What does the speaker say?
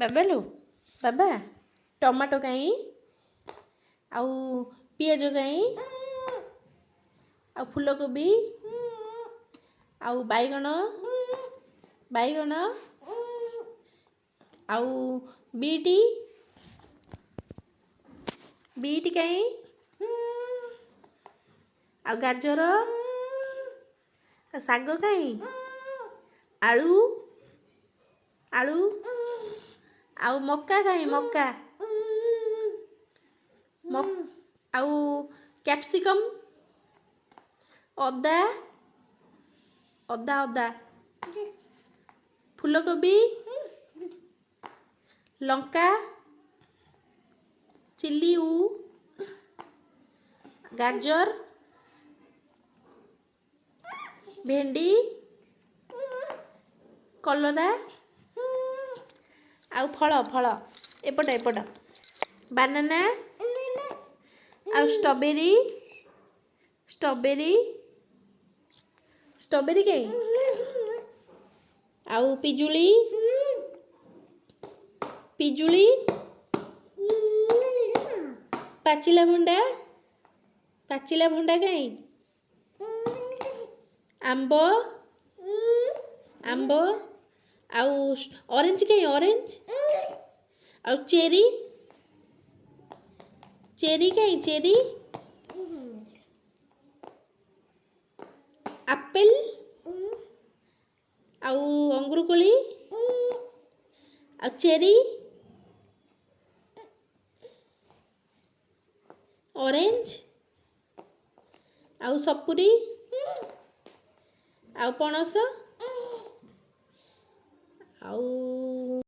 ବାବାଲୁ ବାବା ଟମାଟୋ କାଇଁ ଆଉ ପିଆଜ କାଇଁ ଆଉ ଫୁଲକୋବି ଆଉ ବାଇଗଣ ବାଇଗଣ ଆଉ ବିଟି ବିଟି କାଇଁ ଆଉ ଗାଜର ଶାଗ କାଇଁ ଆଳୁ ଆଳୁ ଆଉ ମକା କାଇଁ ମକା ଆଉ କ୍ୟାପ୍ସିକମ୍ ଅଦା ଅଦା ଅଦା ଫୁଲକୋବି ଲଙ୍କା ଚିଲି ଗାଜର ଭେଣ୍ଡି କଲରା ଆଉ ଫଳ ଫଳ ଏପଟ ଏପଟ ବାନାନା ଆଉ ଷ୍ଟ୍ରବେରୀ ଷ୍ଟ୍ରବେରୀ ଷ୍ଟ୍ରବେରୀ କାଇଁ ଆଉ ପିଜୁଳି ପିଜୁଳି ପାଚିଲା ଭଣ୍ଡା କାଇଁ ଆମ୍ବ ଆମ୍ବ ଆଉ ଅରେଞ୍ଜ କାଇଁ ଅରେଞ୍ଜ ଆଉ ଚେରି ଚେରି କାଇଁ ଚେରି ଆପେଲ ଆଉ ଅଙ୍ଗୁର କୋଳି ଆଉ ଚେରି ଅରେଞ୍ଜ ଆଉ ସପୁରୀ ଆଉ ପଣସ ଆଉ